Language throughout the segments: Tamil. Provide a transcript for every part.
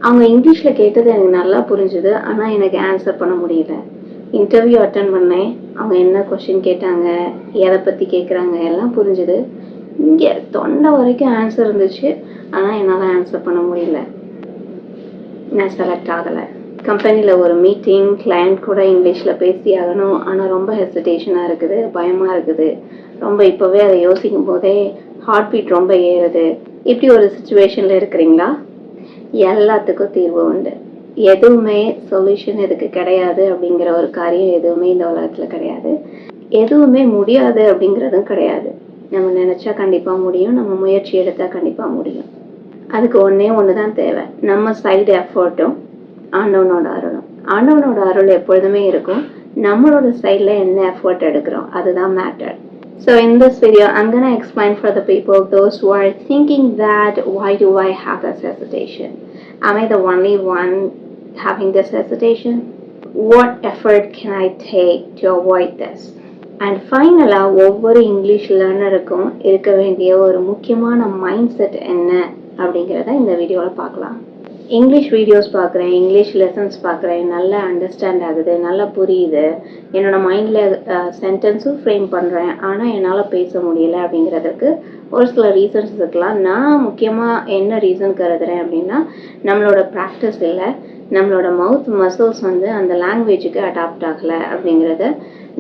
அவங்க இங்கிலீஷில் கேட்டது எனக்கு நல்லா புரிஞ்சுது, ஆனால் எனக்கு ஆன்சர் பண்ண முடியல. இன்டர்வியூ அட்டன் பண்ணேன், அவங்க என்ன கொஷின் கேட்டாங்க, எதை பற்றி கேட்குறாங்க எல்லாம் புரிஞ்சுது. இங்கே தொண்டை வரைக்கும் ஆன்சர் இருந்துச்சு, ஆனால் என்னால் ஆன்சர் பண்ண முடியல. நான் செலக்ட் ஆகலை. கம்பெனியில் ஒரு மீட்டிங், கிளையண்ட் கூட இங்கிலீஷில் பேசி ஆகணும், ஆனால் ரொம்ப ஹெசிடேஷனாக இருக்குது, பயமாக இருக்குது. ரொம்ப இப்போவே அதை யோசிக்கும் போதே ஹார்ட் பீட் ரொம்ப ஏறுது. இப்படி ஒரு சுச்சுவேஷனில் இருக்கிறீங்களா? எல்லாத்துக்கும் தீர்வு உண்டு. எதுவுமே சொல்யூஷன் இதுக்கு கிடையாது அப்படிங்கிற ஒரு காரியம் எதுவுமே இந்த உலகத்தில் கிடையாது. எதுவுமே முடியாது அப்படிங்கிறதும் கிடையாது. நம்ம நினச்சா கண்டிப்பாக முடியும், நம்ம முயற்சி எடுத்தால் கண்டிப்பாக முடியும். அதுக்கு ஒன்று தான் தேவை, நம்ம சைடு எஃபர்ட்டும் ஆண்டவனோட அருளும். ஆண்டவனோட அருள் எப்பொழுதுமே இருக்கும், நம்மளோட சைடில் என்ன எஃபர்ட் எடுக்கிறோம் அதுதான் matter. So in this video, I'm going to explain for the people, those who are thinking that why do I have this hesitation? Am I the only one having this hesitation? What effort can I take to avoid this? And finally, ஒவ்வொரு இங்கிலீஷ் லேர்னருக்கும் இருக்க வேண்டிய ஒரு முக்கியமான மைண்ட் செட் என்ன அப்படிங்கிறத இந்த வீடியோவில் பார்க்கலாம். இங்கிலீஷ் வீடியோஸ் பார்க்குறேன், இங்கிலீஷ் லெசன்ஸ் பார்க்குறேன், நல்லா அண்டர்ஸ்டாண்ட் ஆகுது, நல்லா புரியுது, என்னோட மைண்டில் சென்டென்ஸும் ஃப்ரேம் பண்ணுறேன், ஆனால் என்னால் பேச முடியல அப்படிங்கிறதுக்கு ஒரு சில ரீசன்ஸ் இருக்கலாம். நான் முக்கியமாக என்ன ரீசன் கருதுறேன் அப்படின்னா, நம்மளோட ப்ராக்டிஸ் இல்லை, நம்மளோட மவுத் மசில்ஸ் அந்த லாங்குவேஜுக்கு அடாப்ட் ஆகலை அப்படிங்கிறத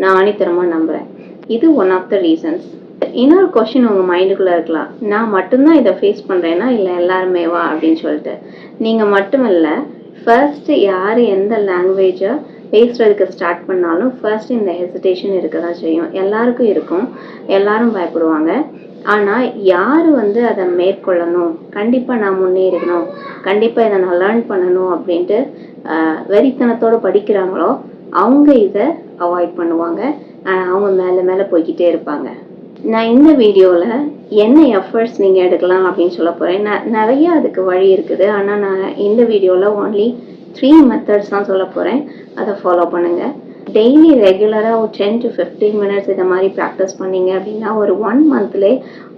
நான் ஆணித்தரமாக நம்புகிறேன். இது ஒன் ஆஃப் த ரீசன்ஸ். இன்னொரு கொஷின் உங்கள் மைண்டுக்குள்ளே இருக்கலாம், நான் மட்டும்தான் இதை ஃபேஸ் பண்ணுறேன்னா இல்லை எல்லாருமேவா அப்படின்னு சொல்லிட்டு. நீங்கள் மட்டும் இல்லை, ஃபர்ஸ்ட்டு யார் எந்த லாங்குவேஜை பேசுகிறதுக்கு ஸ்டார்ட் பண்ணாலும் ஃபர்ஸ்ட் இந்த ஹெசிடேஷன் இருக்க தான் செய்யும். எல்லாருக்கும் இருக்கும், எல்லாரும் பயப்படுவாங்க. ஆனால் யார் அதை மேற்கொள்ளணும், கண்டிப்பாக நான் முன்னேறணும், கண்டிப்பாக இதை நான் லேர்ன் பண்ணணும் அப்படின்ட்டு வெறித்தனத்தோடு படிக்கிறாங்களோ அவங்க இதை அவாய்ட் பண்ணுவாங்க. அவங்க மேலே மேலே போய்கிட்டே இருப்பாங்க. நான் இந்த வீடியோவில் என்ன எஃபர்ட்ஸ் நீங்கள் எடுக்கலாம் அப்படின்னு சொல்ல போகிறேன். நிறைய அதுக்கு வழி இருக்குது, ஆனால் நான் இந்த வீடியோவில் ஒன்லி 3 மெத்தட்ஸ் தான் சொல்ல போகிறேன். அதை ஃபாலோ பண்ணுங்கள். டெய்லி ரெகுலராக ஒரு 10 to 15 மினிட்ஸ் இதை மாதிரி ப்ராக்டிஸ் பண்ணிங்க அப்படின்னா ஒரு 1 மந்த்லேயே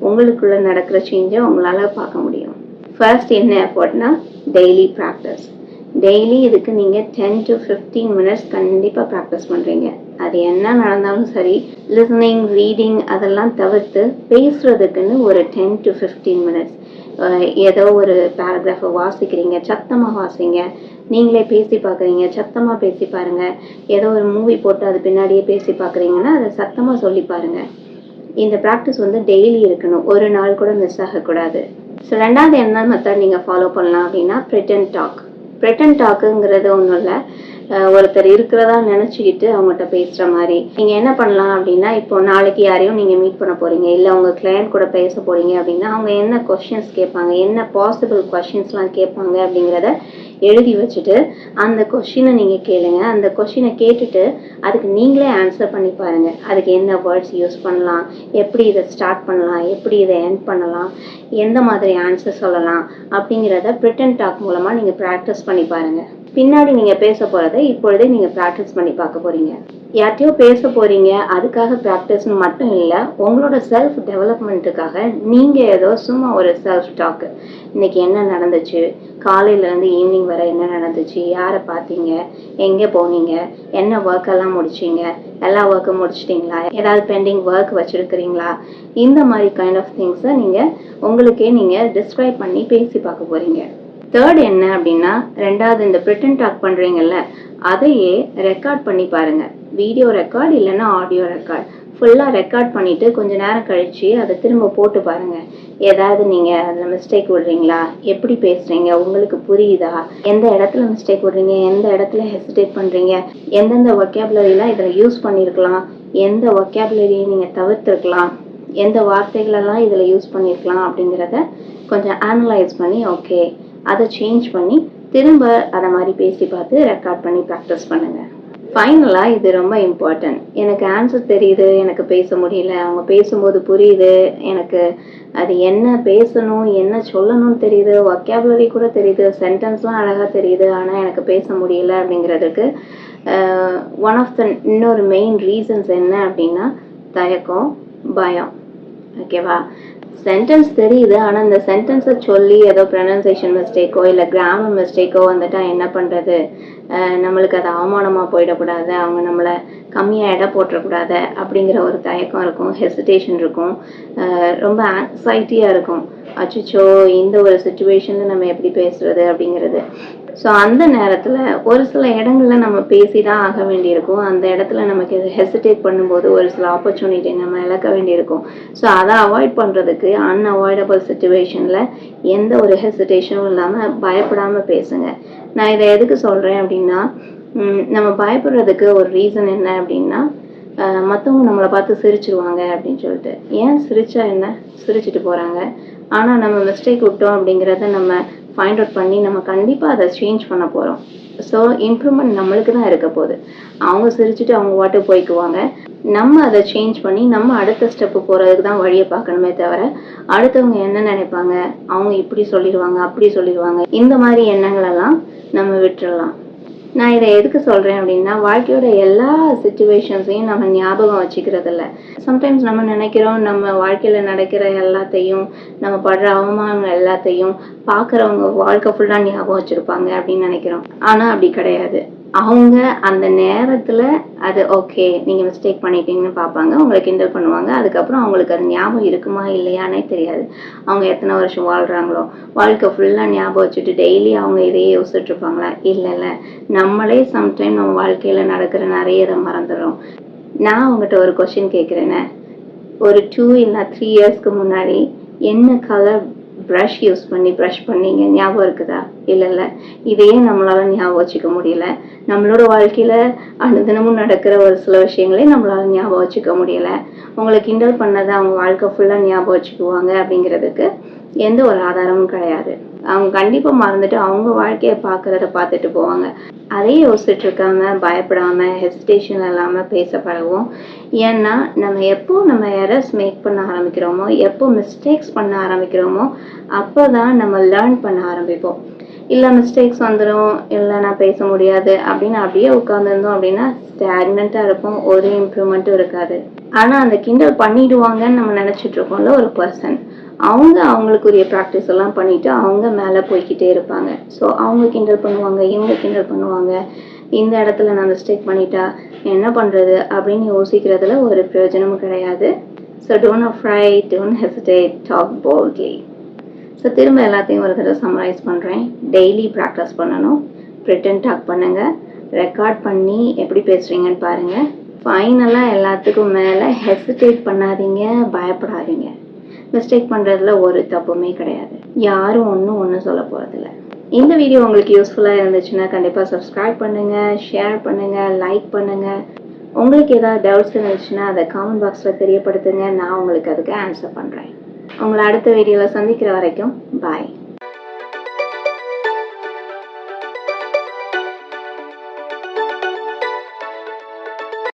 உங்களுக்குள்ளே நடக்கிற சேஞ்சை உங்களால் பார்க்க முடியும். ஃபர்ஸ்ட் என்ன எஃபர்ட்னா டெய்லி ப்ராக்டிஸ். டெய்லி இதுக்கு நீங்கள் 10 to 15 மினிட்ஸ் கண்டிப்பாக ப்ராக்டிஸ் பண்ணுறீங்க. அது என்ன நடந்தாலும் சரி, லிசனிங், ரீடிங் அதெல்லாம் தவிர்த்து பேசுகிறதுக்குன்னு ஒரு 10 to 15 மினிட்ஸ். ஏதோ ஒரு பேராகிராஃபை வாசிக்கிறீங்க, சத்தமாக வாசிங்க. நீங்களே பேசி பார்க்குறீங்க, சத்தமாக பேசி பாருங்கள். ஏதோ ஒரு மூவி போட்டு அது பின்னாடியே பேசி பார்க்குறீங்கன்னா அதை சத்தமாக சொல்லி பாருங்கள். இந்த ப்ராக்டிஸ் டெய்லி இருக்கணும், ஒரு நாள் கூட மிஸ் ஆகக்கூடாது. ஸோ ரெண்டாவது என்ன மெத்தட் நீங்கள் ஃபாலோ பண்ணலாம் அப்படின்னா ப்ரிட்டன் டாக். ப்ரிட்டன் டாக்குங்கிறது ஒன்றும் இல்லை, ஒருத்தர் இருக்கிறதா நினச்சிக்கிட்டு அவங்ககிட்ட பேசுகிற மாதிரி. நீங்கள் என்ன பண்ணலாம் அப்படின்னா, இப்போ நாளைக்கு யாரையும் நீங்கள் மீட் பண்ண போகிறீங்க, இல்லை உங்கள் கிளையண்ட் கூட பேச போகிறீங்க அப்படின்னா அவங்க என்ன கொஷின்ஸ் கேட்பாங்க, என்ன பாசிபிள் கொஷின்ஸ்லாம் கேட்பாங்க அப்படிங்கிறத எழுதி வச்சுட்டு அந்த கொஷினை நீங்கள் கேளுங்க. அந்த கொஷினை கேட்டுட்டு அதுக்கு நீங்களே ஆன்சர் பண்ணி பாருங்கள். அதுக்கு என்ன வேர்ட்ஸ் யூஸ் பண்ணலாம், எப்படி இதை ஸ்டார்ட் பண்ணலாம், எப்படி இதை எண்ட் பண்ணலாம், எந்த மாதிரி ஆன்சர் சொல்லலாம் அப்படிங்கிறத ப்ரிட்டன் டாக் மூலமாக நீங்கள் ப்ராக்டிஸ் பண்ணி பாருங்கள். பின்னாடி நீங்கள் பேச போகிறத இப்பொழுதே நீங்கள் ப்ராக்டிஸ் பண்ணி பார்க்க போகிறீங்க. யார்ட்டையோ பேச போகிறீங்க, அதுக்காக ப்ராக்டிஸ்னு மட்டும் இல்லை, உங்களோட செல்ஃப் டெவலப்மெண்ட்டுக்காக நீங்கள் ஏதோ சும்மா ஒரு செல்ஃப் டாக்கு. இன்றைக்கி என்ன நடந்துச்சு, காலையிலேருந்து ஈவினிங் வரை என்ன நடந்துச்சு, யாரை பார்த்தீங்க, எங்கே போனீங்க, என்ன ஒர்க்கெல்லாம் முடிச்சிங்க, எல்லா ஒர்க்கும் முடிச்சிட்டிங்களா, ஏதாவது பெண்டிங் ஒர்க் வச்சுருக்கிறீங்களா, இந்த மாதிரி கைண்ட் ஆஃப் திங்ஸை நீங்கள் உங்களுக்கே நீங்கள் டிஸ்கிரைப் பண்ணி பேசி பார்க்க போகிறீங்க. தேர்ட் என்ன அப்படின்னா, ரெண்டாவது இந்த ப்ரிட்டன் டாக் பண்ணுறீங்கல்ல அதையே ரெக்கார்ட் பண்ணி பாருங்கள். வீடியோ ரெக்கார்ட் இல்லைன்னா ஆடியோ ரெக்கார்ட். ஃபுல்லாக ரெக்கார்ட் பண்ணிவிட்டு கொஞ்சம் நேரம் கழித்து அதை திரும்ப போட்டு பாருங்கள். ஏதாவது நீங்கள் அதில் மிஸ்டேக் விடுறீங்களா, எப்படி பேசுகிறீங்க, உங்களுக்கு புரியுதா, எந்த இடத்துல மிஸ்டேக் விடுறீங்க, எந்த இடத்துல ஹெசிடேட் பண்ணுறீங்க, எந்தெந்த ஒக்கேபுலரிலாம் இதில் யூஸ் பண்ணியிருக்கலாம், எந்த ஒக்கேபுலரியை நீங்கள் தவிர்த்துருக்கலாம், எந்த வார்த்தைகளெல்லாம் இதில் யூஸ் பண்ணியிருக்கலாம் அப்படிங்கிறத கொஞ்சம் அனலைஸ் பண்ணி ஓகே அதை சேஞ்ச் பண்ணி திரும்ப அதை மாதிரி பேசி பார்த்து ரெக்கார்ட் பண்ணி ப்ராக்டிஸ் பண்ணுங்கள். ஃபைனலாக இது ரொம்ப இம்பார்ட்டன்ட். எனக்கு ஆன்சர் தெரியுது, எனக்கு பேச முடியல, அவங்க பேசும்போது புரியுது, எனக்கு அது என்ன பேசணும் என்ன சொல்லணும்னு தெரியுது, ஒக்கேபுலரி கூட தெரியுது, சென்டென்ஸ்லாம் அழகாக தெரியுது, ஆனால் எனக்கு பேச முடியல அப்படிங்கிறதுக்கு ஒன் ஆஃப் த இன்னொரு மெயின் ரீசன்ஸ் என்ன அப்படின்னா தயக்கம், பயம். ஓகேவா? சென்டென்ஸ் தெரியுது, ஆனா இந்த சென்டென்ஸை சொல்லி ஏதோ ப்ரொனன்சியேஷன் மிஸ்டேக்கோ இல்லை கிராமர் மிஸ்டேக்கோ வந்துட்டா என்ன பண்றது? நம்மளுக்கு அது அவமானமா போயிடக்கூடாது, அவங்க நம்மளை கம்மியா எடை போட்டுறக்கூடாது அப்படிங்கிற ஒரு தயக்கம் இருக்கும், ஹெசிடேஷன் இருக்கும், ரொம்ப ஆங்ஸைட்டியா இருக்கும். அச்சோ, இந்த ஒரு சுச்சுவேஷன்ல நம்ம எப்படி பேசுறது அப்படிங்கிறது. ஸோ அந்த நேரத்தில் ஒரு சில இடங்கள்ல நம்ம பேசி தான் ஆக வேண்டியிருக்கும். அந்த இடத்துல நமக்கு ஹெசிடேட் பண்ணும்போது ஒரு சில ஆப்பர்ச்சுனிட்டி நம்ம இழக்க வேண்டியிருக்கும். ஸோ அதை அவாய்ட் பண்ணுறதுக்கு அன்அவாய்டபிள் சுச்சுவேஷனில் எந்த ஒரு ஹெசிடேஷனும் இல்லாமல் பயப்படாமல் பேசுங்க. நான் இதை எதுக்கு சொல்கிறேன் அப்படின்னா, நம்ம பயப்படுறதுக்கு ஒரு ரீசன் என்ன அப்படின்னா, மற்றவங்க நம்மளை பார்த்து சிரிச்சிருவாங்க அப்படின்னு சொல்லிட்டு. ஏன் சிரிச்சா என்ன? சிரிச்சிட்டு போகிறாங்க. ஆனால் நம்ம மிஸ்டேக் விட்டோம் அப்படிங்கிறத நம்ம ஃபைண்ட் அவுட் பண்ணி நம்ம கண்டிப்பாக அதை சேஞ்ச் பண்ண போகிறோம். ஸோ இம்ப்ரூவ்மெண்ட் நம்மளுக்கு தான் இருக்க போகுது. அவங்க சிரிச்சுட்டு அவங்க வாட்டுக்கு போய்க்குவாங்க. நம்ம அதை சேஞ்ச் பண்ணி நம்ம அடுத்த ஸ்டெப்பு போகிறதுக்கு தான் வழியை பார்க்கணுமே தவிர, அடுத்தவங்க என்ன நினைப்பாங்க, அவங்க இப்படி சொல்லிடுவாங்க அப்படி சொல்லிடுவாங்க, இந்த மாதிரி எண்ணங்களெல்லாம் நம்ம விட்டுறலாம். நான் இதை எதுக்கு சொல்கிறேன் அப்படின்னா, வாழ்க்கையோட எல்லா சுச்சுவேஷன்ஸையும் நம்ம ஞாபகம் வச்சுக்கிறது இல்லை. சம்டைம்ஸ் நம்ம நினைக்கிறோம் நம்ம வாழ்க்கையில் நடக்கிற எல்லாத்தையும், நம்ம படுற அவமானங்கள் எல்லாத்தையும் பார்க்குறவங்க வாழ்க்கை ஃபுல்லாக ஞாபகம் வச்சுருப்பாங்க அப்படின்னு நினைக்கிறோம். ஆனால் அப்படி கிடையாது. அவங்க அந்த நேரத்தில் அது ஓகே நீங்கள் மிஸ்டேக் பண்ணிட்டீங்கன்னு பார்ப்பாங்க, உங்களை கிண்டல் பண்ணுவாங்க. அதுக்கப்புறம் அவங்களுக்கு அது ஞாபகம் இருக்குமா இல்லையானே தெரியாது. அவங்க எத்தனை வருஷம் வாழ்கிறாங்களோ, வாழ்க்கை ஃபுல்லாக ஞாபகம் வச்சுட்டு டெய்லி அவங்க இதையே யோசிச்சுட்டு இருப்பாங்களா? இல்லை, நம்மளே சம்டைம் நம்ம வாழ்க்கையில் நடக்கிற நிறைய இதை மறந்துடுறோம். நான் உங்கள்கிட்ட ஒரு கொஸ்டின் கேட்குறேனே, ஒரு 2 இல்லை 3 இயர்ஸ்க்கு முன்னாடி என்ன கலர் ப்ரஷ் யூஸ் பண்ணி ப்ரஷ் பண்ணீங்க? ஞாபகம் இருக்குதா? இல்லை, இதையே நம்மளால ஞாபகம் வச்சுக்க முடியல. நம்மளோட வாழ்க்கையில் அனுதினமும் நடக்கிற ஒரு சில விஷயங்களே நம்மளால ஞாபகம் வச்சுக்க முடியல. உங்களை கிண்டல் பண்ணதை அவங்க வாழ்க்கை ஃபுல்லாக ஞாபகம் வச்சுக்குவாங்க அப்படிங்கிறதுக்கு எந்த ஒரு ஆதாரமும் கிடையாது. அவங்க கண்டிப்பாக மறந்துட்டு அவங்க வாழ்க்கையை பார்க்குறத பார்த்துட்டு போவாங்க. அதையே யோசிச்சுட்டு இருக்காம, பயப்படாமல், ஹெசிடேஷன் இல்லாமல் பேச பழகுவோம். ஏன்னா நம்ம எரர்ஸ் மேக் பண்ண ஆரம்பிக்கிறோமோ, எப்போ மிஸ்டேக்ஸ் பண்ண ஆரம்பிக்கிறோமோ, அப்போ தான் நம்ம லேர்ன் பண்ண ஆரம்பிப்போம். இல்லை மிஸ்டேக்ஸ் வந்துடும், இல்லை நான் பேச முடியாது அப்படின்னு அப்படியே உட்காந்துருந்தோம் அப்படின்னா ஸ்டாக்னண்ட்டாக இருப்போம், ஒரு இம்ப்ரூவ்மெண்ட்டும் இருக்காது. ஆனால் அந்த கிண்டல் பண்ணிடுவாங்கன்னு நம்ம நினச்சிட்டு இருக்கோம்ல ஒரு பர்சன், அவங்க அவங்களுக்குரிய ப்ராக்டிஸ் எல்லாம் பண்ணிட்டு அவங்க மேலே போய்கிட்டே இருப்பாங்க. ஸோ அவங்க கிண்டல் பண்ணுவாங்க, இவங்க கிண்டல் பண்ணுவாங்க, இந்த இடத்துல நான் மிஸ்டேக் பண்ணிட்டா என்ன பண்ணுறது அப்படின்னு யோசிக்கிறதுல ஒரு பிரயோஜனமும் கிடையாது. So don't afraid, don't hesitate, talk boldly. So திரும்ப எல்லாத்தையும் ஒரு தடவை சம்மரைஸ் பண்ணுறேன். டெய்லி ப்ராக்டிஸ் பண்ணணும், ரிட்டன் டாக் பண்ணுங்கள், ரெக்கார்ட் பண்ணி எப்படி பேசுகிறீங்கன்னு பாருங்கள். ஃபைனலாக எல்லாத்துக்கும் மேலே ஹெசிடேட் பண்ணாதீங்க, பயப்படாதீங்க. மிஸ்டேக் பண்ணுறதுல ஒரு தப்புமே கிடையாது. யாரும் ஒன்றும் சொல்ல போகிறதில்ல. இந்த வீடியோ உங்களுக்கு யூஸ்ஃபுல்லாக இருந்துச்சுன்னா கண்டிப்பாக சப்ஸ்கிரைப் பண்ணுங்கள், ஷேர் பண்ணுங்கள், லைக் பண்ணுங்கள். உங்களுக்கு ஏதாவது டவுட்ஸ் இருந்துச்சுன்னா அதை காமெண்ட் பாக்ஸில் தெரியப்படுத்துங்க. நான் உங்களுக்கு அதுக்கு ஆன்சர் பண்ணுறேன். உங்களை அடுத்த வீடியோவில் சந்திக்கிற வரைக்கும் பாய்.